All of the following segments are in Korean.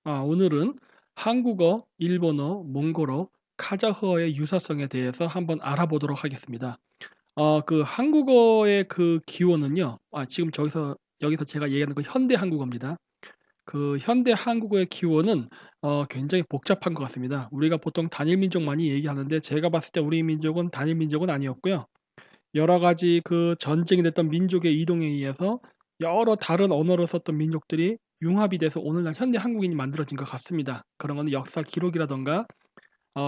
오늘은 한국어, 일본어, 몽골어, 카자흐어의 유사성에 대해서 한번 알아보도록 하겠습니다. 한국어의 그 기원은요. 지금 여기서 제가 얘기하는 그 현대 한국어입니다. 그 현대 한국어의 기원은 굉장히 복잡한 것 같습니다. 우리가 보통 단일 민족 많이 얘기하는데 제가 봤을 때 우리 민족은 단일 민족은 아니었고요. 여러 가지 그 전쟁이 됐던 민족의 이동에 의해서 여러 다른 언어를 썼던 민족들이 융합이 돼서 오늘날 현대 한국인이 만들어진 것 같습니다. 그런 거는 역사 기록이라든가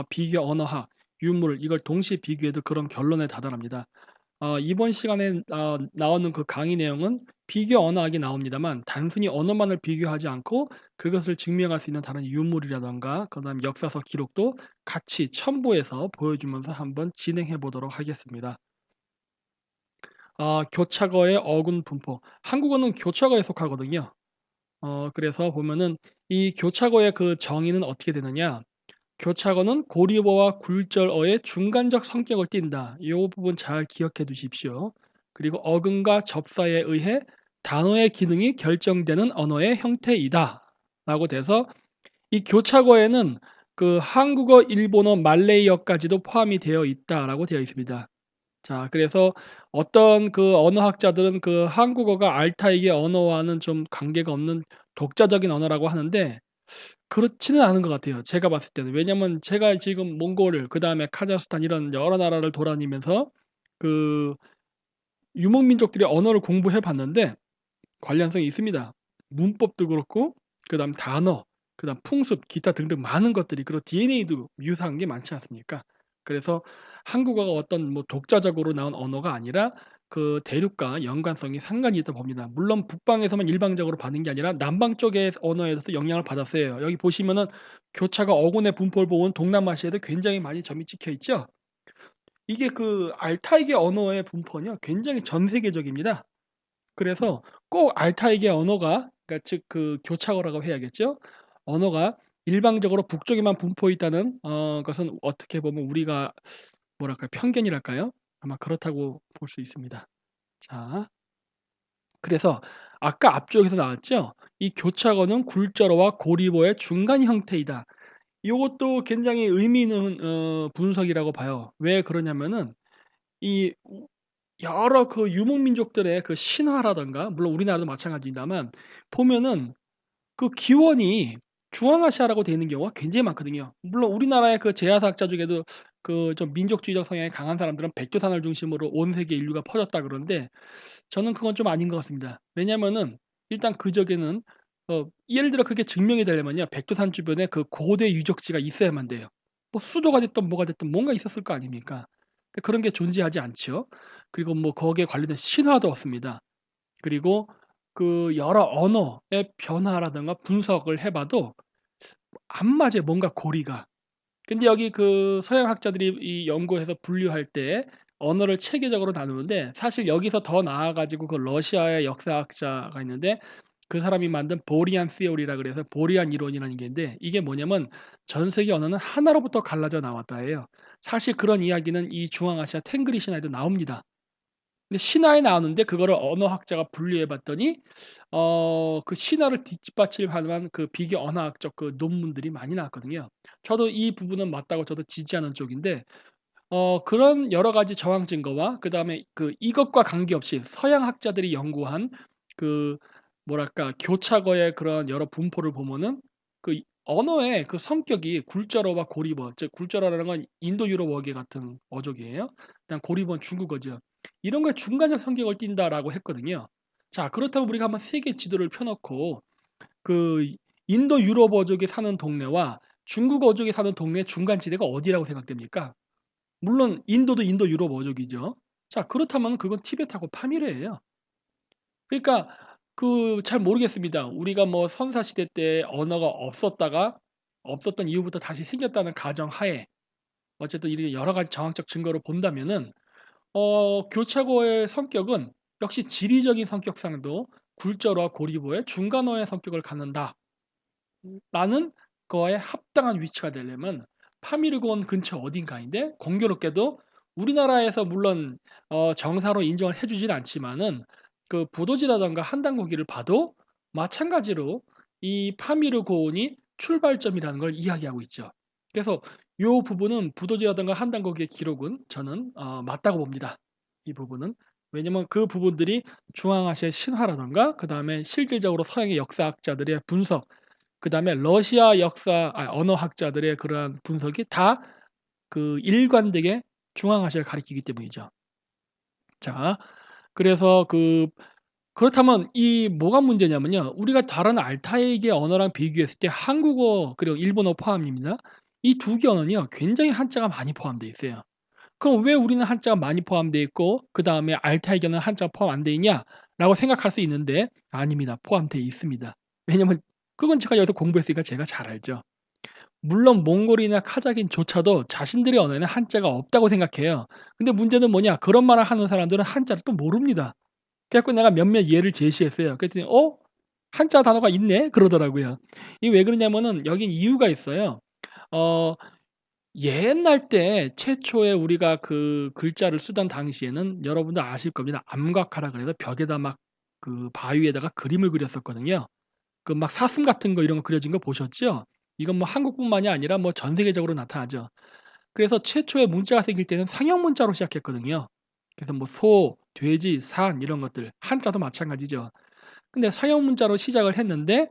비교 언어학, 유물 이걸 동시에 비교해도 그런 결론에 다다릅니다. 이번 시간에 나오는 그 강의 내용은 비교 언어학이 나옵니다만 단순히 언어만을 비교하지 않고 그것을 증명할 수 있는 다른 유물이라든가 그다음 역사서 기록도 같이 첨부해서 보여주면서 한번 진행해 보도록 하겠습니다. 교차어의 어군 분포. 한국어는 교차어에 속하거든요. 그래서 보면은 이 교차어의 그 정의는 어떻게 되느냐? 교차어는 고리어와 굴절어의 중간적 성격을 띈다. 이 부분 잘 기억해 두십시오. 그리고 어근과 접사에 의해 단어의 기능이 결정되는 언어의 형태이다. 라고 돼서 이 교차어에는 그 한국어, 일본어, 말레이어까지도 포함이 되어 있다라고 되어 있습니다. 자, 그래서 어떤 그 언어학자들은 그 한국어가 알타이계 언어와는 좀 관계가 없는 독자적인 언어라고 하는데 그렇지는 않은 것 같아요. 제가 봤을 때는. 왜냐면 제가 지금 몽골 그다음에 카자흐스탄 이런 여러 나라를 돌아다니면서 그 유목민족들의 언어를 공부해 봤는데 관련성이 있습니다. 문법도 그렇고 그다음 단어, 그다음 풍습, 기타 등등 많은 것들이 그리고 DNA도 유사한 게 많지 않습니까? 그래서 한국어가 어떤 뭐 독자적으로 나온 언어가 아니라 그 대륙과 연관성이 상당히 있다 봅니다. 물론 북방에서만 일방적으로 받은 게 아니라 남방 쪽의 언어에서도 영향을 받았어요. 여기 보시면은 교차가 어군의 분포를 보면 동남아시아에도 굉장히 많이 점이 찍혀 있죠. 이게 그 알타이계 언어의 분포는요 굉장히 전 세계적입니다. 그래서 꼭 알타이계 언어가 그러니까 즉 그 교차어라고 해야겠죠. 언어가 일방적으로 북쪽에만 분포해 있다는 것은 어떻게 보면 우리가 뭐랄까 편견이랄까요? 아마 그렇다고 볼 수 있습니다. 자, 그래서 아까 앞쪽에서 나왔죠. 이 교차어는 굴절어와 고리어의 중간 형태이다. 이것도 굉장히 의미 있는 분석이라고 봐요. 왜 그러냐면은 이 여러 그 유목민족들의 그 신화라든가 물론 우리나라도 마찬가지입니다만 보면은 그 기원이 중앙아시아라고 되어 있는 경우가 굉장히 많거든요. 물론 우리나라의 그 제야사학자 중에도 그 좀 민족주의적 성향이 강한 사람들은 백두산을 중심으로 온 세계 인류가 퍼졌다 그러는데 저는 그건 좀 아닌 것 같습니다. 왜냐면은 일단 그쪽에는 예를 들어 그게 증명이 되려면요. 백두산 주변에 그 고대 유적지가 있어야만 돼요. 뭐 수도가 됐든 뭐가 됐든 뭔가 있었을 거 아닙니까? 근데 그런 게 존재하지 않죠. 그리고 뭐 거기에 관련된 신화도 없습니다. 그리고 그 여러 언어의 변화라든가 분석을 해 봐도 안 맞아요, 뭔가 고리가. 근데 여기 그 서양 학자들이 이 연구해서 분류할 때 언어를 체계적으로 나누는데 사실 여기서 더 나아 가지고 그 러시아의 역사학자가 있는데 그 사람이 만든 보리안 시오리라 그래서 보리안 이론이라는 게 있는데 이게 뭐냐면 전 세계 언어는 하나로부터 갈라져 나왔다예요. 사실 그런 이야기는 이 중앙아시아 탱그리 신화에도 나옵니다. 근데 신화에 나오는데 그거를 언어학자가 분류해 봤더니 그 신화를 뒷받침할 만한 그 비교 언어학적 그 논문들이 많이 나왔거든요. 저도 이 부분은 맞다고 저도 지지하는 쪽인데 그런 여러 가지 정황 증거와 그다음에 그 이것과 관계없이 서양 학자들이 연구한 그 뭐랄까 교차어의 그런 여러 분포를 보면은 그 언어의 그 성격이 굴절어와 고리어 즉 굴절어라는 건 인도 유럽 어계 같은 어족이에요. 그다음 고리어는 중국어죠. 이런 거에 중간적 성격을 띈다라고 했거든요. 자, 그렇다면 우리가 한번 세계 지도를 펴 놓고 그 인도 유럽 어족이 사는 동네와 중국 어족이 사는 동네의 중간 지대가 어디라고 생각됩니까? 물론 인도도 인도 유럽 어족이죠. 자, 그렇다면 그건 티베트하고 파미르예요. 그러니까 그 잘 모르겠습니다. 우리가 뭐 선사 시대 때 언어가 없었다가 없었던 이후부터 다시 생겼다는 가정하에 어쨌든 이렇게 여러 가지 정황적 증거를 본다면은 교차고의 성격은 역시 지리적인 성격상도 굴절어와 고리어의 중간어의 성격을 갖는다라는 거에 합당한 위치가 되려면 파미르곤 근처 어딘가인데 공교롭게도 우리나라에서 물론 정사로 인정을 해 주진 않지만은 그 부도지라든가 한당 고기를 봐도 마찬가지로 이 파미르 고온이 출발점이라는 걸 이야기하고 있죠. 그래서 요 부분은 부도지라든가 한단국의 기록은 저는 맞다고 봅니다. 이 부분은. 왜냐면 그 부분들이 중앙아시아의 신화라든가 그다음에 실질적으로 서양의 역사학자들의 분석, 그다음에 러시아 언어학자들의 그러한 분석이 다 그 일관되게 중앙아시아를 가리키기 때문이죠. 자, 그래서 그렇다면 이 뭐가 문제냐면요. 우리가 다른 알타이계 언어랑 비교했을 때 한국어 그리고 일본어 포함입니다. 이 두 개 언어는요. 굉장히 한자가 많이 포함되어 있어요. 그럼 왜 우리는 한자가 많이 포함되어 있고 그다음에 알타이계는 한자가 포함 안 되어 있냐라고 생각할 수 있는데 아닙니다. 포함되어 있습니다. 왜냐면 그건 제가 여기서 공부했으니까 제가 잘 알죠. 물론 몽골이나 카자흐인조차도 자신들의 언어에는 한자가 없다고 생각해요. 근데 문제는 뭐냐? 그런 말을 하는 사람들은 한자를 또 모릅니다. 그래 갖고 내가 몇몇 예를 제시했어요. 그랬더니 "어? 한자 단어가 있네." 그러더라고요. 이게 왜 그러냐면은 여긴 이유가 있어요. 어 옛날 때 최초에 우리가 그 글자를 쓰던 당시에는 여러분도 아실 겁니다. 암각화라 그래서 벽에다 막 그 바위에다가 그림을 그렸었거든요. 그 막 사슴 같은 거 이런 거 그려진 거 보셨죠? 이건 뭐 한국뿐만이 아니라 뭐 전 세계적으로 나타나죠. 그래서 최초의 문자가 생길 때는 상형 문자로 시작했거든요. 그래서 뭐 소, 돼지, 산 이런 것들 한자도 마찬가지죠. 근데 상형 문자로 시작을 했는데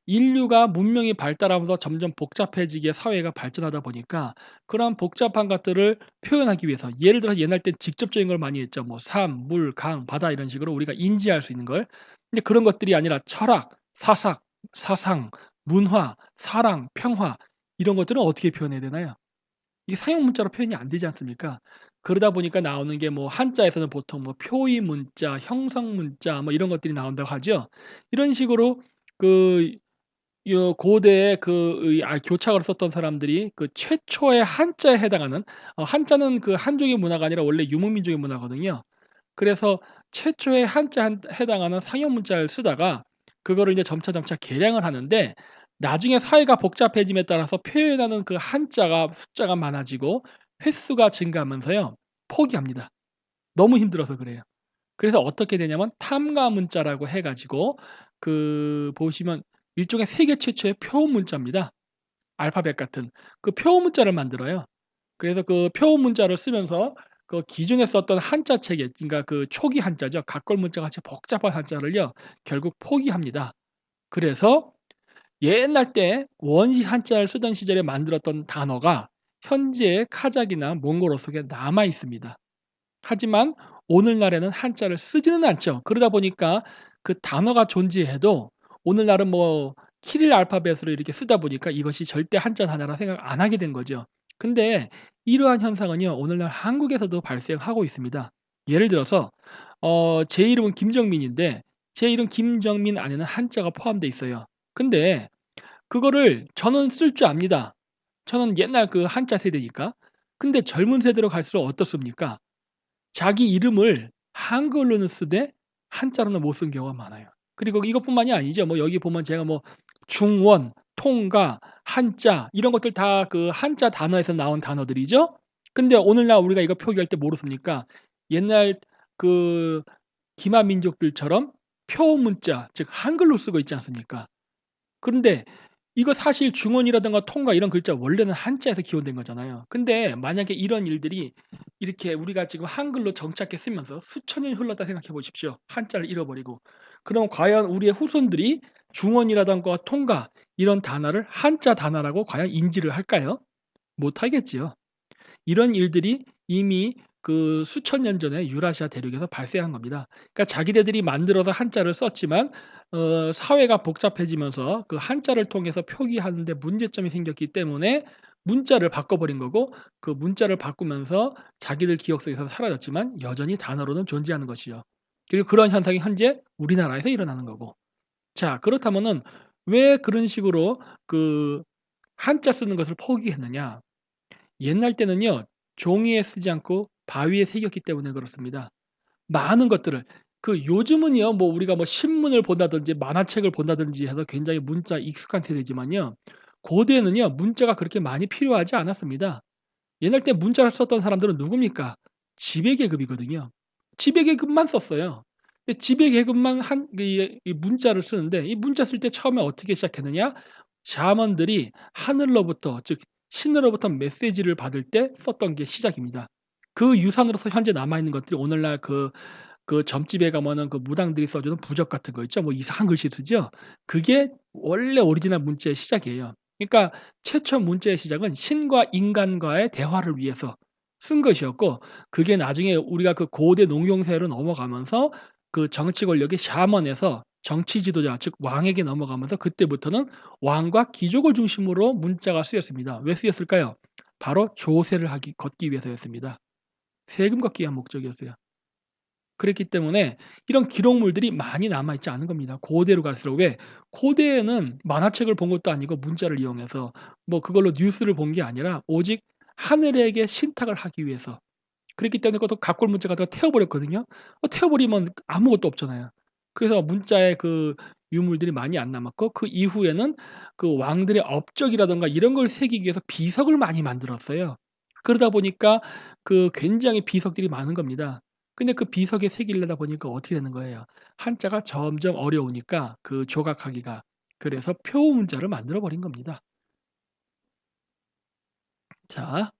인류가 문명이 발달하면서 점점 복잡해지게 사회가 발전하다 보니까 그러한 복잡한 것들을 표현하기 위해서 예를 들어서 옛날 때 직접적인 걸 많이 했죠. 뭐 삶, 물, 강, 바다 이런 식으로 우리가 인지할 수 있는 걸. 근데 그런 것들이 아니라 철학, 사sak, 사상, 문화, 사랑, 평화 이런 것들은 어떻게 표현해야 되나요? 이게 사용 문자로 표현이 안 되지 않습니까? 그러다 보니까 나오는 게 뭐 한자에서는 보통 뭐 표의 문자, 형성 문자 뭐 이런 것들이 나온다고 하죠. 이런 식으로 그 요 고대의 교착을 썼던 사람들이 그 최초의 한자에 해당하는 한자는 그 한족의 문화가 아니라 원래 유목민족의 문화거든요. 그래서 최초의 해당하는 상형 문자를 쓰다가 그거를 이제 점차 개량을 하는데 나중에 사회가 복잡해짐에 따라서 표현하는 그 한자가 숫자가 많아지고 횟수가 증가하면서요. 포기합니다. 너무 힘들어서 그래요. 그래서 어떻게 되냐면 탐가 문자라고 해 가지고 보시면 일종의 세계 최초의 표음 문자입니다. 알파벳 같은 그 표음 문자를 만들어요. 그래서 그 표음 문자를 쓰면서 그 기존에 썼던 한자 체계 그러니까 그 초기 한자죠. 각걸 문자 같이 복잡한 한자를요. 결국 포기합니다. 그래서 옛날 때 원시 한자를 쓰던 시절에 만들었던 단어가 현재의 카자흐이나 몽골어 속에 남아 있습니다. 하지만 오늘날에는 한자를 쓰지는 않죠. 그러다 보니까 그 단어가 존재해도 오늘날은 뭐 키릴 알파벳으로 이렇게 쓰다 보니까 이것이 절대 한자 단어라 생각 안 하게 된 거죠. 근데 이러한 현상은요. 오늘날 한국에서도 발생하고 있습니다. 예를 들어서 제 이름은 김정민인데 제 이름 김정민 안에는 한자가 포함되어 있어요. 근데 그거를 저는 쓸 줄 압니다. 저는 옛날 그 한자 세대니까. 근데 젊은 세대로 갈수록 어떻습니까? 자기 이름을 한글로는 쓰되 한자로는 못 쓴 경우가 많아요. 그리고 이것뿐만이 아니죠. 뭐 여기 보면 제가 뭐 중원, 통가, 한자 이런 것들 다 그 한자 단어에서 나온 단어들이죠. 근데 오늘날 우리가 이거 표기할 때 모르습니까? 옛날 그 기마 민족들처럼 표문자 즉 한글로 쓰고 있지 않습니까? 그런데 이거 사실 중원이라든가 통가 이런 글자 원래는 한자에서 기원된 거잖아요. 근데 만약에 이런 일들이 이렇게 우리가 지금 한글로 정착해 쓰면서 수천 년이 흘렀다 생각해 보십시오. 한자를 잃어버리고. 그럼 과연 우리의 후손들이 중원이라든가 통가 이런 단어를 한자 단어라고 과연 인지를 할까요? 못 하겠지요. 이런 일들이 이미 그 수천 년 전에 유라시아 대륙에서 발생한 겁니다. 그러니까 자기네들이 만들어서 한자를 썼지만 사회가 복잡해지면서 그 한자를 통해서 표기하는 데 문제점이 생겼기 때문에 문자를 바꿔 버린 거고 그 문자를 바꾸면서 자기들 기억 속에서 사라졌지만 여전히 단어로는 존재하는 것이요. 그리고 그런 현상이 현재 우리나라에서 일어나는 거고. 자, 그렇다면은 왜 그런 식으로 그 한자 쓰는 것을 포기했느냐? 옛날 때는요. 종이에 쓰지 않고 바위에 새겼기 때문에 그렇습니다. 많은 것들을 요즘은요. 뭐 우리가 뭐 신문을 본다든지 만화책을 본다든지 해서 굉장히 문자 익숙한 세대지만요. 고대에는요. 문자가 그렇게 많이 필요하지 않았습니다. 옛날 때 문자를 썼던 사람들은 누굽니까? 지배계급이거든요. 지배계급만 썼어요. 근데 지배계급만 이 문자를 쓰는데 이 문자 쓸 때 처음에 어떻게 시작했느냐? 샤먼들이 하늘로부터 즉 신으로부터 메시지를 받을 때 썼던 게 시작입니다. 그 유산으로서 현재 남아 있는 것들이 오늘날 그 점집에 가면은 그 무당들이 써 주는 부적 같은 거 있죠. 뭐 이상한 글씨 쓰죠. 그게 원래 오리지널 문자의 시작이에요. 그러니까 최초 문자의 시작은 신과 인간과의 대화를 위해서 쓴 것이었고, 그게 나중에 우리가 그 고대 농경 사회로 넘어가면서 그 정치 권력이 샤먼에서 정치 지도자 즉 왕에게 넘어가면서 그때부터는 왕과 귀족을 중심으로 문자가 쓰였습니다. 왜 쓰였을까요? 바로 조세를 하기 걷기 위해서였습니다. 세금 걷기 위한 목적이었어요. 그랬기 때문에 이런 기록물들이 많이 남아 있지 않은 겁니다. 고대로 갈수록. 왜? 고대에는 만화책을 본 것도 아니고 문자를 이용해서 뭐 그걸로 뉴스를 본 게 아니라 오직 하늘에게 신탁을 하기 위해서. 그랬기 때문에 그것도 갑골 문자 갖다가 태워 버렸거든요. 태워 버리면 아무것도 없잖아요. 그래서 문자에 그 유물들이 많이 안 남았고, 그 이후에는 그 왕들의 업적이라든가 이런 걸 새기기 위해서 비석을 많이 만들었어요. 그러다 보니까 그 굉장히 비석들이 많은 겁니다. 근데 그 비석에 새기려다 보니까 어떻게 되는 거예요? 한자가 점점 어려우니까 그 조각하기가. 그래서 표 문자를 만들어 버린 겁니다. 자,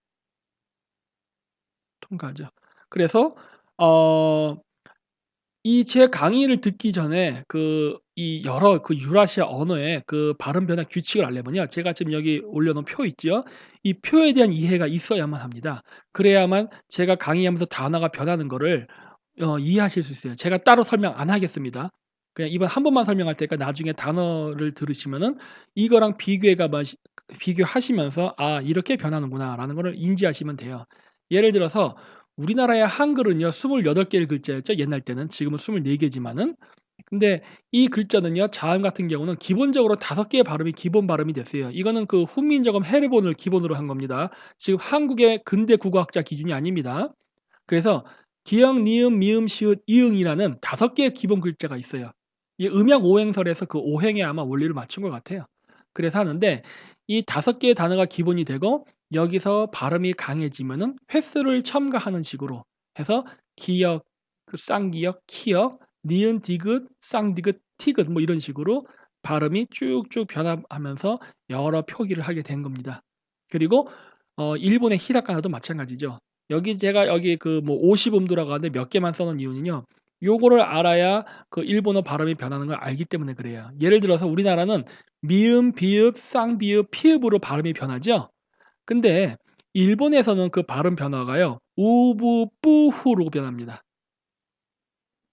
통과하죠. 그래서 어 이 제 강의를 듣기 전에 이 여러 그 유라시아 언어의 그 발음 변화 규칙을 알려면요, 제가 지금 여기 올려 놓은 표 있지요? 이 표에 대한 이해가 있어야만 합니다. 그래야만 제가 강의하면서 단어가 변하는 거를 이해하실 수 있어요. 제가 따로 설명 안 하겠습니다. 그냥 이번 한 번만 설명할 테니까 나중에 단어를 들으시면은 이거랑 비교하시면서 '아 이렇게 변하는구나.'라는 거를 인지하시면 돼요. 예를 들어서 우리나라의 한글은요 28 개의 글자였죠, 옛날 때는. 지금은 24 개지만은. 근데 이 글자는요, 자음 같은 경우는 기본적으로 5 개의 발음이 기본 발음이 됐어요. 이거는 그 훈민정음 해르본을 기본으로 한 겁니다. 지금 한국의 근대 국어학자 기준이 아닙니다. 그래서 기역, 니은, 미음, 시읒, 이응이라는 5 개의 기본 글자가 있어요. 이 음양 오행설에서 그 오행에 아마 원리를 맞춘 것 같아요. 그래서 하는데 이 5 개의 단어가 기본이 되고, 여기서 발음이 강해지면은 횟수를 첨가하는 식으로 해서 기역, 그 쌍기역, 키역, 니은, 디귿, 쌍디귿, 티귿 뭐 이런 식으로 발음이 쭉쭉 변화하면서 여러 표기를 하게 된 겁니다. 그리고 일본의 히라가나도 마찬가지죠. 제가 여기 그 뭐 50 음도라고 하는데 몇 개만 써 놓은 이유는요, 요거를 알아야 그 일본어 발음이 변하는 걸 알기 때문에 그래요. 예를 들어서 우리나라는 미음, 비읍, 쌍비읍, 피읍으로 발음이 변하죠. 근데 일본에서는 그 발음 변화가요, 우부, 뿌후로 변합니다.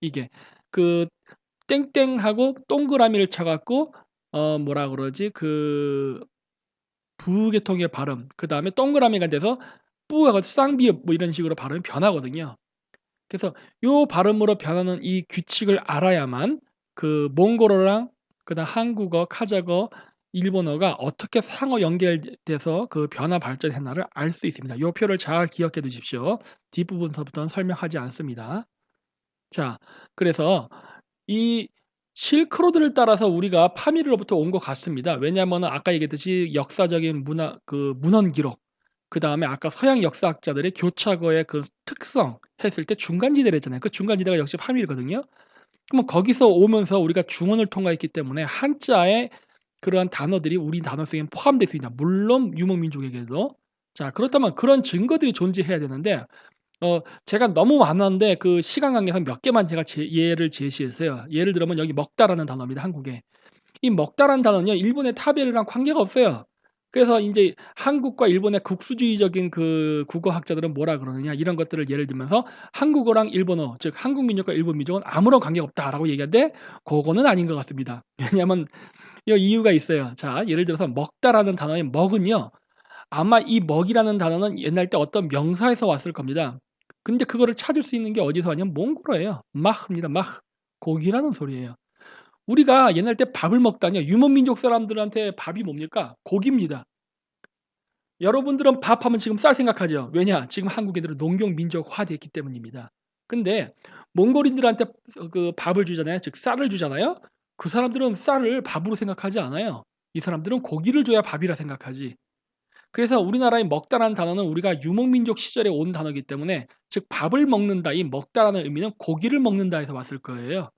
이게 그 땡땡하고 동그라미를 쳐 갖고 뭐라 그러지? 그 부계통의 발음, 그다음에 동그라미가 돼서 뿌하고 쌍비읍 뭐 이런 식으로 발음이 변하거든요. 그래서 요 발음으로 변하는 이 규칙을 알아야만 그 몽골어랑 그다음 한국어, 카자흐어, 일본어가 어떻게 상호 연결돼서 그 변화 발전했나를 알 수 있습니다. 요 표를 잘 기억해 두십시오. 뒷부분서부터는 설명하지 않습니다. 자, 그래서 이 실크로드를 따라서 우리가 파미르로부터 온 것 같습니다. 왜냐하면은 아까 얘기했듯이 역사적인 문헌 기록, 그다음에 아까 서양 역사학자들의 교차거의 그 특성 했을 때 중간지대를 했잖아요. 그 중간지대가 역시 파미르거든요. 그러면 거기서 오면서 우리가 중원을 통과했기 때문에 한자의 그러한 단어들이 우리 단어 속에 포함되어 있습니다. 물론 유목민족에게도. 자, 그렇다면 그런 증거들이 존재해야 되는데 제가 너무 많았는데 그 시간 관계상 몇 개만 제가 예를 제시했어요. 예를 들면 여기 먹다라는 단어입니다, 한국에. 이 먹다라는 단어는요, 일본의 타베르랑 관계가 없어요. 그래서 인제 한국과 일본의 국수주의적인 그 국어학자들은 뭐라 그러느냐, 이런 것들을 예를 들면서 한국어랑 일본어, 즉 한국 민족과 일본 민족은 아무런 관계가 없다라고 얘기하는데 고거는 아닌 것 같습니다. 왜냐하면 이유가 있어요. 자, 예를 들어서 먹다라는 단어의 먹은요, 아마 이 먹이라는 단어는 옛날 때 어떤 명사에서 왔을 겁니다. 근데 그거를 찾을 수 있는 게 어디서 왔냐면 몽골어예요. 마흐입니다. 마흐. 고기라는 소리예요. 우리가 옛날 때 밥을 먹다니요, 유목민족 사람들한테 밥이 뭡니까? 고기입니다. 여러분들은 밥하면 지금 쌀 생각하죠. 왜냐? 지금 한국 애들은 농경 민족화됐기 때문입니다. 근데 몽골인들한테 그 밥을 주잖아요. 즉 쌀을 주잖아요. 그 사람들은 쌀을 밥으로 생각하지 않아요. 이 사람들은 고기를 줘야 밥이라 생각하지. 그래서 우리나라의 먹다라는 단어는 우리가 유목민족 시절에 온 단어이기 때문에, 즉 밥을 먹는다, 이 먹다라는 의미는 고기를 먹는다에서 왔을 거예요.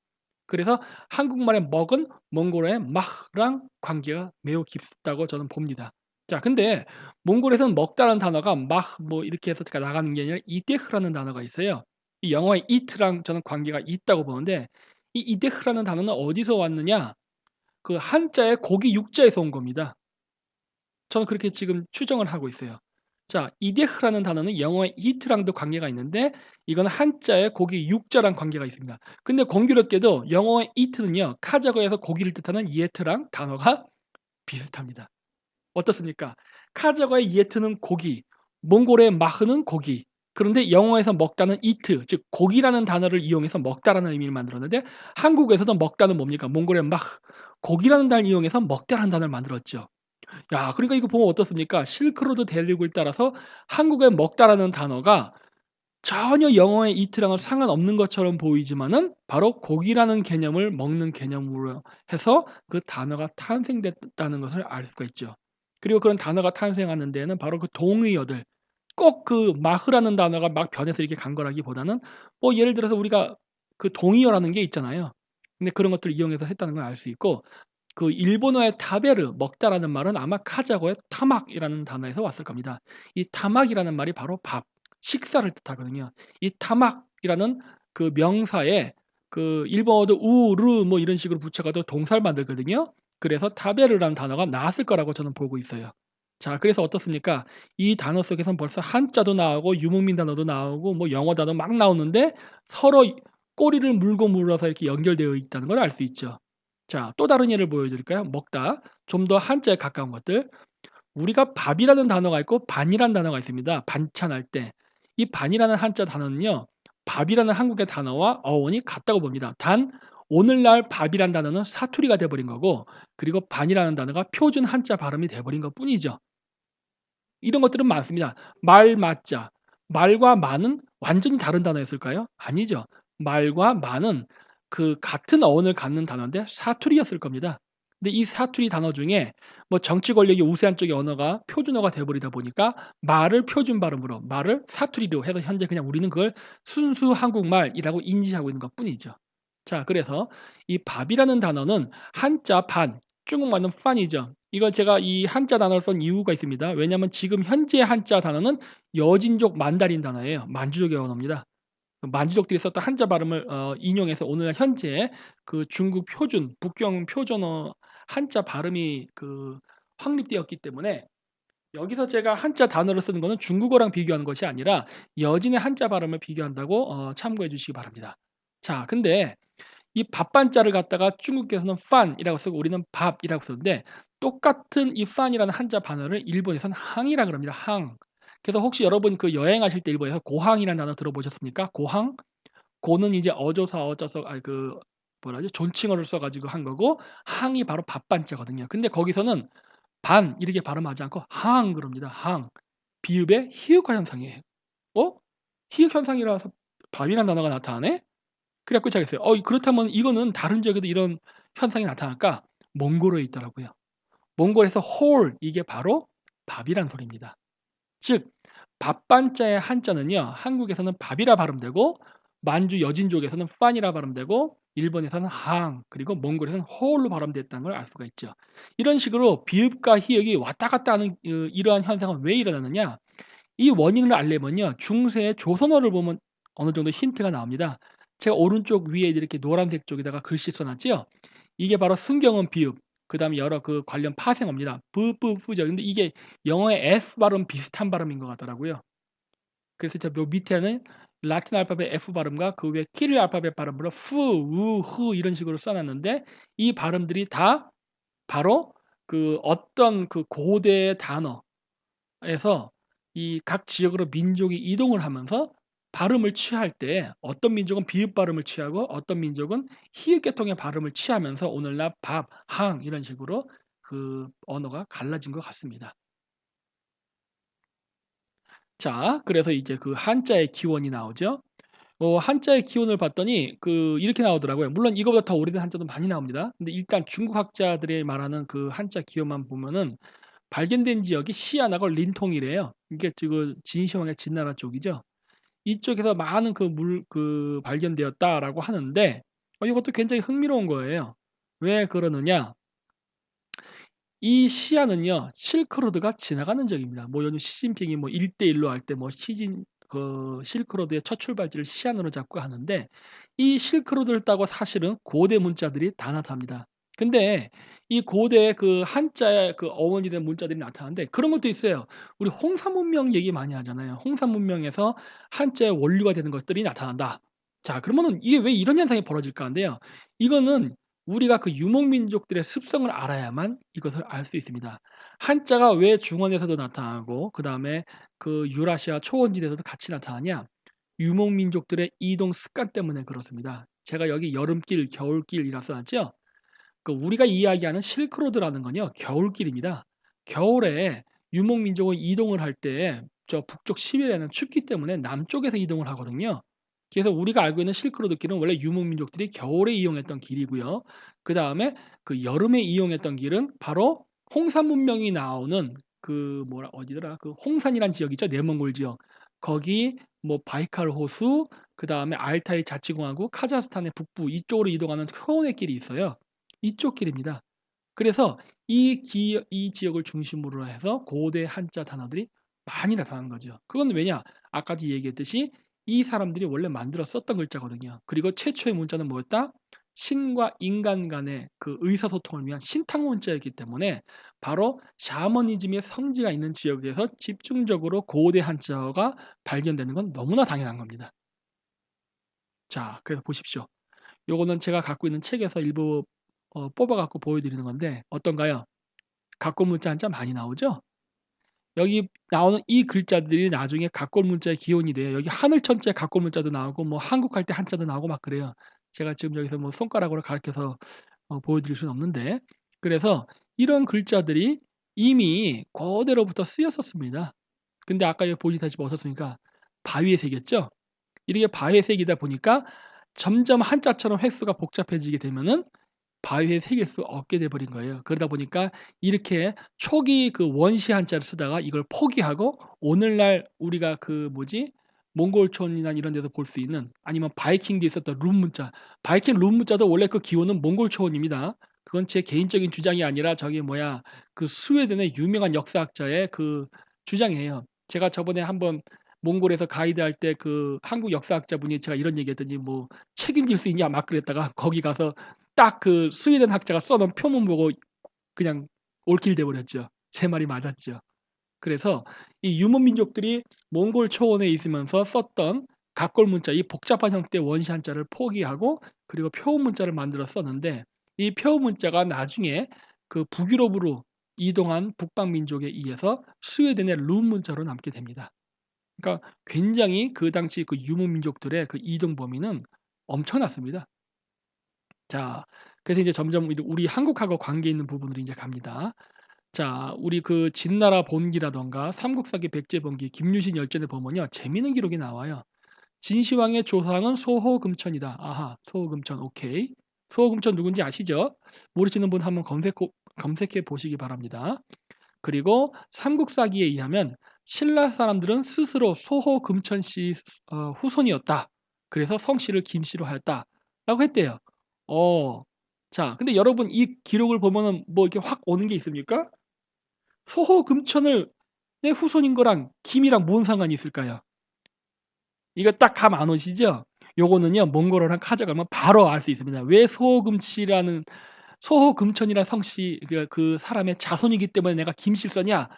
그래서 한국말의 먹은 몽골어의 마흐랑 관계가 매우 깊다고 저는 봅니다. 자, 근데 몽골에서는 먹다라는 단어가 마흐 뭐 이렇게 해서 나가는 게 아니라 이데흐라는 단어가 있어요. 이 영어의 eat랑 저는 관계가 있다고 보는데 이 이데흐라는 단어는 어디서 왔느냐? 그 한자의 고기 육자에서 온 겁니다. 저는 그렇게 지금 추정을 하고 있어요. 자, 이데흐라는 단어는 영어의 eat랑도 관계가 있는데 이건 한자의 고기 육자랑 관계가 있습니다. 근데 공교롭게도 영어의 eat는요. 카자흐에서 고기를 뜻하는 이에트랑 단어가 비슷합니다. 어떻습니까? 카자흐의 이에트는 고기, 몽골의 마흐는 고기. 그런데 영어에서 먹다는 eat, 즉 고기라는 단어를 이용해서 먹다라는 의미를 만들었는데 한국에서도 먹다는 뭡니까? 몽골의 마흐, 고기라는 단어를 이용해서 먹다라는 단어를 만들었죠. 야, 그러니까 이거 보면 어떻습니까? 실크로드 대륙을 따라서 한국의 먹다라는 단어가 전혀 영어의 이트랑은 상관없는 것처럼 보이지만은 바로 고기라는 개념을 먹는 개념으로 해서 그 단어가 탄생됐다는 것을 알 수가 있죠. 그리고 그런 단어가 탄생하는 데에는 바로 그 동의어들, 꼭 그 마흐라는 단어가 막 변해서 이렇게 간 거라기보다는 뭐 예를 들어서 우리가 그 동의어라는 게 있잖아요. 근데 그런 것들을 이용해서 했다는 걸 알 수 있고 그 일본어의 타베르 먹다라는 말은 아마 카자흐의 타막이라는 단어에서 왔을 겁니다. 이 타막이라는 말이 바로 밥, 식사를 뜻하거든요. 이 타막이라는 그 명사에 그 일본어도 우르 뭐 이런 식으로 붙여가지고 동사를 만들거든요. 그래서 타베르라는 단어가 나왔을 거라고 저는 보고 있어요. 자, 그래서 어떻습니까? 이 단어 속에선 벌써 한자도 나오고 유목민 단어도 나오고 뭐 영어 단어 막 나오는데 서로 꼬리를 물고 물어서 이렇게 연결되어 있다는 걸 알 수 있죠. 자, 또 다른 예를 보여드릴까요? 먹다. 좀 더 한자에 가까운 것들. 우리가 밥이라는 단어가 있고 반이라는 단어가 있습니다. 반찬할 때. 이 반이라는 한자 단어는요. 밥이라는 한국의 단어와 어원이 같다고 봅니다. 단 오늘날 밥이라는 단어는 사투리가 돼 버린 거고 그리고 반이라는 단어가 표준 한자 발음이 돼 버린 것뿐이죠. 이런 것들은 많습니다. 말 맞자. 말과 마는 완전히 다른 단어였을까요? 아니죠. 말과 마는 그 같은 어원을 갖는 단어인데 사투리였을 겁니다. 근데 이 사투리 단어 중에 뭐 정치 권력이 우세한 쪽의 언어가 표준어가 돼 버리다 보니까 말을 표준 발음으로 말을 사투리로 해서 현재 그냥 우리는 그걸 순수 한국말이라고 인지하고 있는 것뿐이죠. 자, 그래서 이 밥이라는 단어는 한자 반, 중국말은 판이죠. 이건 제가 이 한자 단어를 쓴 이유가 있습니다. 왜냐하면 지금 현재 한자 단어는 여진족 만다린 단어예요. 만주족의 언어입니다. 만주족들이 썼던 한자 발음을 인용해서 오늘 현재 그 중국 표준, 북경 표준어 한자 발음이 그 확립되었기 때문에 여기서 제가 한자 단어를 쓰는 거는 중국어랑 비교하는 것이 아니라 여진의 한자 발음을 비교한다고 참고해 주시기 바랍니다. 자, 근데 이 밥반자를 갖다가 중국에서는 판이라고 쓰고 우리는 밥이라고 쓰는데 똑같은 이 판이라는 한자 단어를 일본에서는 항이라 그럽니다. 항. 그래서 혹시 여러분 그 여행하실 때 일본에서 고항이라는 단어 들어보셨습니까? 고항? 고는 이제 어조사 어자서 아니 그 뭐라죠? 존칭어를 써 가지고 한 거고 항이 바로 밥반자거든요. 근데 거기서는 반 이렇게 발음하지 않고 항 그럽니다. 항. 비읍의 희읍화 현상이에요. 어? 희읍 현상이라서 밥이라는 단어가 나타나네? 그래 갖고 시작했어요. 그렇다면 이거는 다른 지역에도 이런 현상이 나타날까? 몽골어에 있더라고요. 몽골에서 홀 이게 바로 밥이란 소리입니다. 즉 밥반자의 한자는요. 한국에서는 밥이라 발음되고 만주 여진족에서는 판이라 발음되고 일본에서는 항 그리고 몽골에서는 홀로 발음됐다는 걸 알 수가 있죠. 이런 식으로 비읍과 희역이 왔다 갔다 하는 이러한 현상은 왜 일어나느냐? 이 원인을 알려면요. 중세의 조선어를 보면 어느 정도 힌트가 나옵니다. 제가 오른쪽 위에 이렇게 노란색 쪽에다가 글씨 써 놨지요. 이게 바로 순경은 비읍, 그다음에 여러 그 관련 파생어입니다. 뿌뿌뿌죠. 근데 이게 영어의 F 발음 비슷한 발음인 것 같더라고요. 그래서 저 밑에는 라틴 알파벳 F 발음과 그 위에 키릴 알파벳 발음으로 푸, 우, 흐 이런 식으로 써 놨는데 이 발음들이 다 바로 그 어떤 그 고대의 단어 에서 이 각 지역으로 민족이 이동을 하면서 발음을 취할 때 어떤 민족은 비읍 발음을 취하고 어떤 민족은 히읗 계통의 발음을 취하면서 오늘날 밥, 항 이런 식으로 그 언어가 갈라진 것 같습니다. 자, 그래서 이제 그 한자의 기원이 나오죠. 한자의 기원을 봤더니 그 이렇게 나오더라고요. 물론 이거보다 더 오래된 한자도 많이 나옵니다. 근데 일단 중국 학자들이 말하는 그 한자 기원만 보면은 발견된 지역이 시안하고 린통이래요. 이게 지금 진시황의 진나라 쪽이죠. 이쪽에서 많은 그 발견되었다라고 하는데 이것도 굉장히 흥미로운 거예요. 왜 그러느냐? 이 시야는요, 실크로드가 지나가는 지역입니다. 뭐 요즘 시진핑이 뭐 1대1로 할 때 뭐 실크로드의 첫 출발지를 시안으로 잡고 하는데, 이 실크로드를 따고 사실은 고대 문자들이 다 나타납니다. 근데 이 고대 그 한자의 그 어원이 된 문자들이 나타나는데 그런 것도 있어요. 우리 홍산 문명 얘기 많이 하잖아요. 홍산 문명에서 한자의 원류가 되는 것들이 나타난다. 자, 그러면은 이게 왜 이런 현상이 벌어질까 한데요. 이거는 우리가 그 유목민족들의 습성을 알아야만 이것을 알 수 있습니다. 한자가 왜 중원에서도 나타나고 그다음에 그 유라시아 초원지대에서도 같이 나타나냐? 유목민족들의 이동 습관 때문에 그렇습니다. 제가 여기 여름길, 겨울길이라 써 놨죠? 그 우리가 이야기하는 실크로드라는 건요, 겨울길입니다. 겨울에 유목민족은 이동을 할 때 저 북쪽 시베리아는 춥기 때문에 남쪽에서 이동을 하거든요. 그래서 우리가 알고 있는 실크로드 길은 원래 유목민족들이 겨울에 이용했던 길이고요. 그다음에 그 여름에 이용했던 길은 바로 홍산 문명이 나오는 그 뭐라 어디더라? 그 홍산이란 지역 있죠? 내몽골 지역. 거기 뭐 바이칼 호수, 그다음에 알타이 자치공화국, 카자흐스탄의 북부 이쪽으로 이동하는 초원의 길이 있어요. 이쪽 길입니다. 그래서 이 지역을 중심으로 해서 고대 한자 단어들이 많이 나타나는 거죠. 그건 왜냐? 아까도 얘기했듯이 이 사람들이 원래 만들어 썼던 글자거든요. 그리고 최초의 문자는 뭐였다? 신과 인간 간의 그 의사소통을 위한 신탁 문자였기 때문에 바로 샤머니즘의 성지가 있는 지역에서 집중적으로 고대 한자어가 발견되는 건 너무나 당연한 겁니다. 자, 그래서 보십시오. 요거는 제가 갖고 있는 책에서 일부 뽑아 갖고 보여드리는 건데 어떤가요? 각골 문자 한자 많이 나오죠? 여기 나오는 이 글자들이 나중에 각골 문자의 기원이 돼요. 여기 하늘천자 각골 문자도 나오고 뭐 한국할 때 한자도 나오고 막 그래요. 제가 지금 여기서 뭐 손가락으로 가르쳐서 보여드릴 수는 없는데, 그래서 이런 글자들이 이미 고대로부터 쓰였었습니다. 근데 아까 여기 보시다시피 어떻습니까? 바위에 새겼죠? 이렇게 바위에 새기다 보니까 점점 한자처럼 획수가 복잡해지게 되면은 바위에 새길 수 없게 돼 버린 거예요. 그러다 보니까 이렇게 초기 그 원시 한자를 쓰다가 이걸 포기하고 오늘날 우리가 그 뭐지? 몽골촌이나 이런 데서 볼 수 있는, 아니면 바이킹들이 썼던 룬 문자. 바이킹 룬 문자도 원래 그 기원은 몽골 초원입니다. 그건 제 개인적인 주장이 아니라 저기 뭐야 그 스웨덴의 유명한 역사학자의 그 주장이에요. 제가 저번에 한번 몽골에서 가이드할 때 그 한국 역사학자분이 제가 이런 얘기했더니 뭐 "책임질 수 있냐?" 막 그랬다가 거기 가서 딱 그 스웨덴 학자가 써 놓은 표문 보고 그냥 올킬 돼 버렸죠. 제 말이 맞았죠. 그래서 이 유목 민족들이 몽골 초원에 있으면서 썼던 각골 문자, 이 복잡한 형태의 원시 한자를 포기하고 그리고 표음 문자를 만들어 썼는데, 이 표음 문자가 나중에 그 북유럽으로 이동한 북방 민족에 의해서 스웨덴의 룬 문자로 남게 됩니다. 그러니까 굉장히 그 당시 그 유목 민족들의 그 이동 범위는 엄청났습니다. 자, 그래서 이제 점점 우리 한국하고 관계 있는 부분으로 이제 갑니다. 자, 우리 그 진나라 본기라든가 삼국사기 백제본기 김유신 열전에 보면요, 재미있는 기록이 나와요. 진시황의 조상은 소호금천이다. 아하, 소호금천 오케이. 소호금천 누군지 아시죠? 모르시는 분 한번 검색해 보시기 바랍니다. 그리고 삼국사기에 의하면 신라 사람들은 스스로 소호금천 씨 후손이었다. 그래서 성씨를 김씨로 하였다라고 했대요. 어. 자, 근데 여러분 이 기록을 보면은 뭐 이렇게 확 오는 게 있습니까? 소호금천을 내 후손인 거랑 김이랑 뭔 상관이 있을까요? 이거 딱 감 안 오시죠? 요거는요, 몽골어랑 카자흐면 바로 알 수 있습니다. 왜 소호금씨라는 소호금천이라는 성씨 그 사람의 자손이기 때문에 내가 김씨를 썼냐?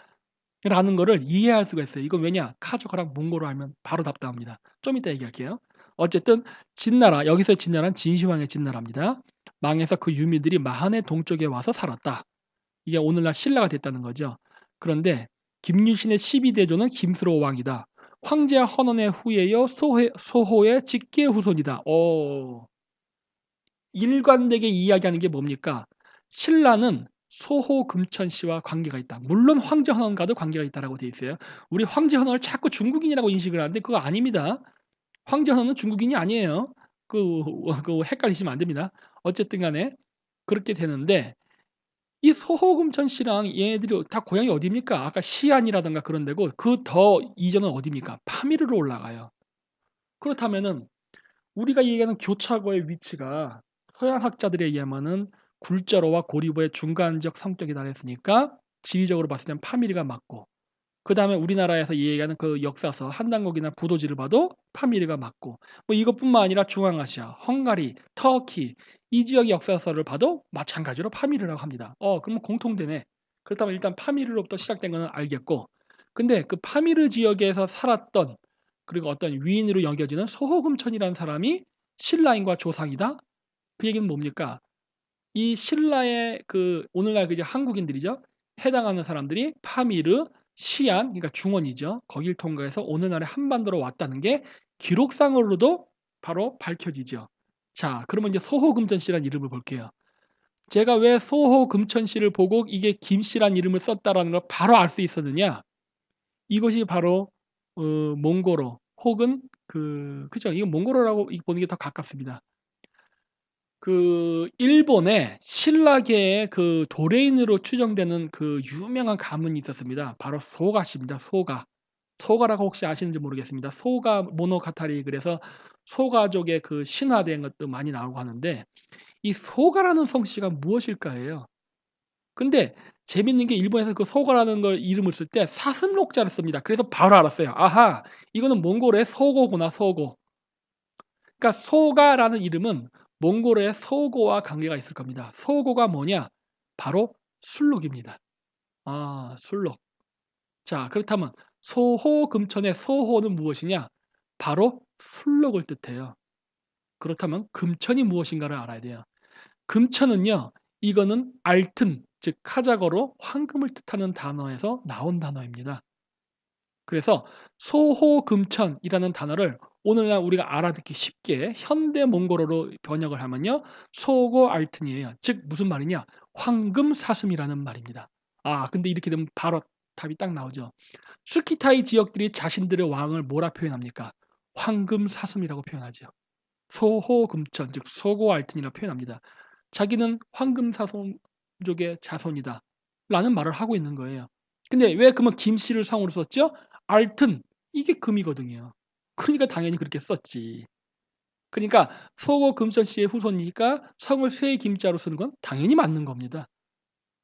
라는 거를 이해할 수가 있어요. 이건 왜냐? 카자흐랑 몽골어 알면 바로 답 나옵니다. 좀 이따 얘기할게요. 어쨌든 진나라, 여기서 진나라는 진시황의 진나라입니다. 망해서 그 유민들이 마한의 동쪽에 와서 살았다. 이게 오늘날 신라가 됐다는 거죠. 그런데 김유신의 12대조는 김수로 왕이다. 황제 헌원의 후예여 소호의 직계 후손이다. 일관되게 이야기하는 게 뭡니까? 신라는 소호 금천 씨와 관계가 있다. 물론 황제 헌원과도 관계가 있다라고 돼 있어요. 우리 황제 헌원을 자꾸 중국인이라고 인식을 하는데 그거 아닙니다. 황제 헌원은 중국인이 아니에요. 그 헷갈리시면 안 됩니다. 어쨌든 간에 그렇게 되는데, 이 소호금천 씨랑 얘네들이 다 고향이 어디입니까? 아까 시안이라든가 그런 데고, 그 더 이전은 어디입니까? 파미르로 올라가요. 그렇다면은 우리가 얘기하는 교차거의 위치가 서양 학자들에 의하면은 굴절어와 고리보의 중간적 성격에 달했으니까 지리적으로 봤을 땐 파미리가 맞고, 그다음에 우리나라에서 얘기하는 그 역사서 한당곡이나 부도지를 봐도 파미리가 맞고, 뭐 이것뿐만 아니라 중앙아시아, 헝가리, 터키 이 지역의 역사서를 봐도 마찬가지로 파미르라고 합니다. 그러면 공통되네. 그렇다면 일단 파미르로부터 시작된 거는 알겠고, 근데 그 파미르 지역에서 살았던, 그리고 어떤 위인으로 여겨지는 소호금천이라는 사람이 신라인과 조상이다? 그 얘기는 뭡니까? 이 신라의 그 오늘날 그 이제 한국인들이죠. 해당하는 사람들이 파미르, 시안, 그러니까 중원이죠. 거길 통과해서 오늘날의 한반도로 왔다는 게 기록상으로도 바로 밝혀지죠. 자, 그러면 이제 소호금천씨라는 이름을 볼게요. 제가 왜 소호금천씨를 보고 이게 김씨란 이름을 썼다라는 걸 바로 알 수 있었느냐? 이것이 바로 몽고로 혹은 그죠? 이거 몽고로라고 보는 게 더 가깝습니다. 그 일본의 신라계의 그 도레인으로 추정되는 그 유명한 가문이 있었습니다. 바로 소가씨입니다. 소가. 소가라고 혹시 아시는지 모르겠습니다. 소가 모노가타리, 그래서 소가족의 그 신화된 것도 많이 나오고 하는데, 이 소가라는 성씨가 무엇일까예요. 근데 재밌는 게 일본에서 그 소가라는 걸 이름을 쓸 때 사슴록자를 씁니다. 그래서 바로 알았어요. 아하, 이거는 몽골의 소고구나, 소고. 그러니까 소가라는 이름은 몽골의 소고와 관계가 있을 겁니다. 소고가 뭐냐? 바로 술록입니다. 아, 술록. 자, 그렇다면 소호금천의 소호는 무엇이냐? 바로 술록을 뜻해요. 그렇다면 금천이 무엇인가를 알아야 돼요. 금천은요, 이거는 알튼, 즉 카자거로 황금을 뜻하는 단어에서 나온 단어입니다. 그래서 소호금천이라는 단어를 오늘날 우리가 알아듣기 쉽게 현대 몽골어로 번역을 하면요, 소고알튼이에요. 즉 무슨 말이냐? 황금사슴이라는 말입니다. 아, 근데 이렇게 되면 바로 답이 딱 나오죠. 스키타이 지역들이 자신들의 왕을 뭐라 표현합니까? 황금사슴이라고 표현하죠. 소호금천, 즉 소고알튼이라고 표현합니다. 자기는 황금사슴족의 자손이다 라는 말을 하고 있는 거예요. 근데 왜 그러면 김씨를 성으로 썼죠? 알튼, 이게 금이거든요. 그러니까 당연히 그렇게 썼지. 그러니까 소고금천 씨의 후손이니까 성을 쇠김자로 쓰는 건 당연히 맞는 겁니다.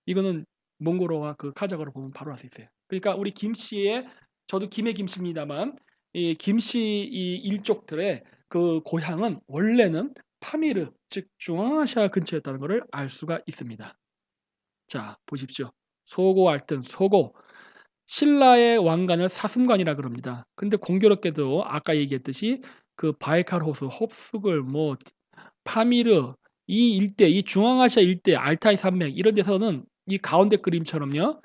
이거는 몽골어와 그 카자흐로 보면 바로 알 수 있어요. 그러니까 우리 김씨의, 저도 김의 김씨입니다만, 이 김씨 이 일족들의 그 고향은 원래는 파미르, 즉 중앙아시아 근처였다는 것을 알 수가 있습니다. 자, 보십시오. 소고 알튼, 소고. 신라의 왕관을 사슴관이라 그럽니다. 근데 공교롭게도 아까 얘기했듯이 그 바이칼 호수, 홉수글, 뭐 파미르 이 일대, 이 중앙아시아 일대, 알타이 산맥 이런 데서는 이 가운데 그림처럼요,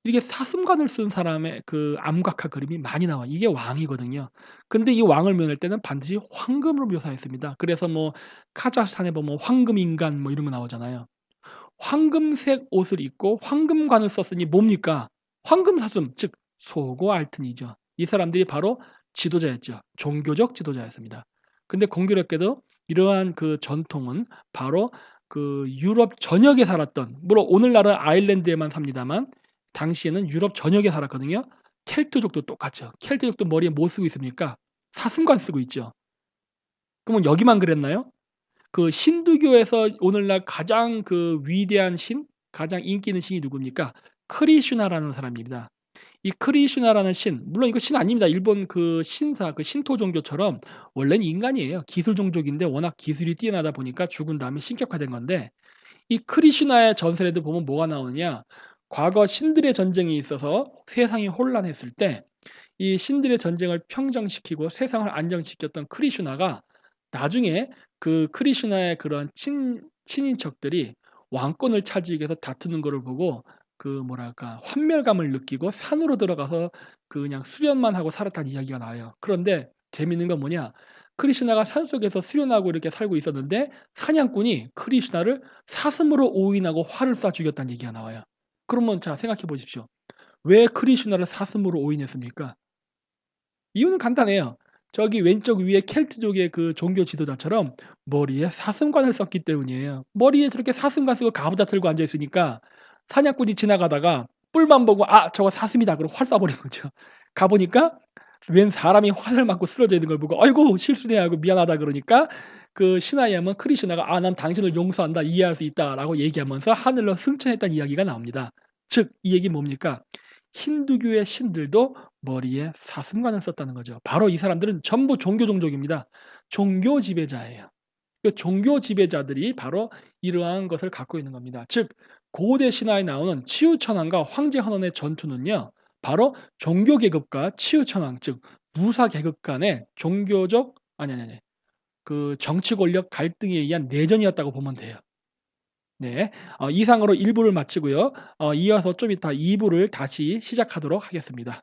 이렇게 사슴관을 쓴 사람의 그 암각화 그림이 많이 나와요. 이게 왕이거든요. 근데 이 왕을 묘할 때는 반드시 황금으로 묘사했습니다. 그래서 뭐 카자흐스탄에 보면 황금인간 뭐 이런 거 나오잖아요. 황금색 옷을 입고 황금관을 썼으니 뭡니까? 황금사슴, 즉 소고알튼이죠. 이 사람들이 바로 지도자였죠. 종교적 지도자였습니다. 근데 공교롭게도 이러한 그 전통은 바로 그 유럽 전역에 살았던, 물론 오늘날은 아일랜드에만 삽니다만 당시에는 유럽 전역에 살았거든요. 켈트족도 똑같죠. 켈트족도 머리에 뭐 쓰고 있습니까? 사슴관 쓰고 있죠. 그러면 여기만 그랬나요? 그 힌두교에서 오늘날 가장 그 위대한 신, 가장 인기 있는 신이 누굽니까? 크리슈나라는 사람입니다. 이 크리슈나라는 신, 물론 이거 신 아닙니다. 일본 그 신사, 그 신토 종교처럼 원래는 인간이에요. 기술 종족인데 워낙 기술이 뛰어나다 보니까 죽은 다음에 신격화된 건데, 이 크리슈나의 전설에도 보면 뭐가 나오느냐? 과거 신들의 전쟁이 있어서 세상이 혼란했을 때 이 신들의 전쟁을 평정시키고 세상을 안정시켰던 크리슈나가 나중에 그 크리슈나의 그런 친인척들이 왕권을 차지하기 위해서 다투는 거를 보고 그 뭐랄까 환멸감을 느끼고 산으로 들어가서 그 그냥 수련만 하고 살았다는 이야기가 나와요. 그런데 재밌는 건 뭐냐? 크리슈나가 산속에서 수련하고 이렇게 살고 있었는데 사냥꾼이 크리슈나를 사슴으로 오인하고 활을 쏴 죽였다는 얘기가 나와요. 그러면 자 생각해 보십시오. 왜 크리슈나를 사슴으로 오인했습니까? 이유는 간단해요. 저기 왼쪽 위에 켈트족의 그 종교 지도자처럼 머리에 사슴관을 썼기 때문이에요. 머리에 저렇게 사슴관 쓰고 가부좌 들고 앉아 있으니까 사냥꾼이 지나가다가 뿔만 보고 '아 저거 사슴이다.' 그러고 활 쏴 버린 거죠. 가 보니까 웬 사람이 활을 맞고 쓰러져 있는 걸 보고 '아이고 실수네.' 하고 미안하다 그러니까 그 신화에 하면 크리시나가 "아 난 당신을 용서한다. 이해할 수 있다."라고 얘기하면서 하늘로 승천했다는 이야기가 나옵니다. 즉 이 얘기는 뭡니까? 힌두교의 신들도 머리에 사슴관을 썼다는 거죠. 바로 이 사람들은 전부 종교 종족입니다. 종교 지배자예요. 그 종교 지배자들이 바로 이러한 것을 갖고 있는 겁니다. 즉 고대 신화에 나오는 치유천왕과 황제헌원의 전투는요. 바로 종교 계급과 치유천왕 즉 무사 계급 간의 종교적 아니. 그 정치 권력 갈등에 의한 내전이었다고 보면 돼요. 네. 이상으로 1 부를 마치고요. 이어서 좀 이따 2 부를 다시 시작하도록 하겠습니다.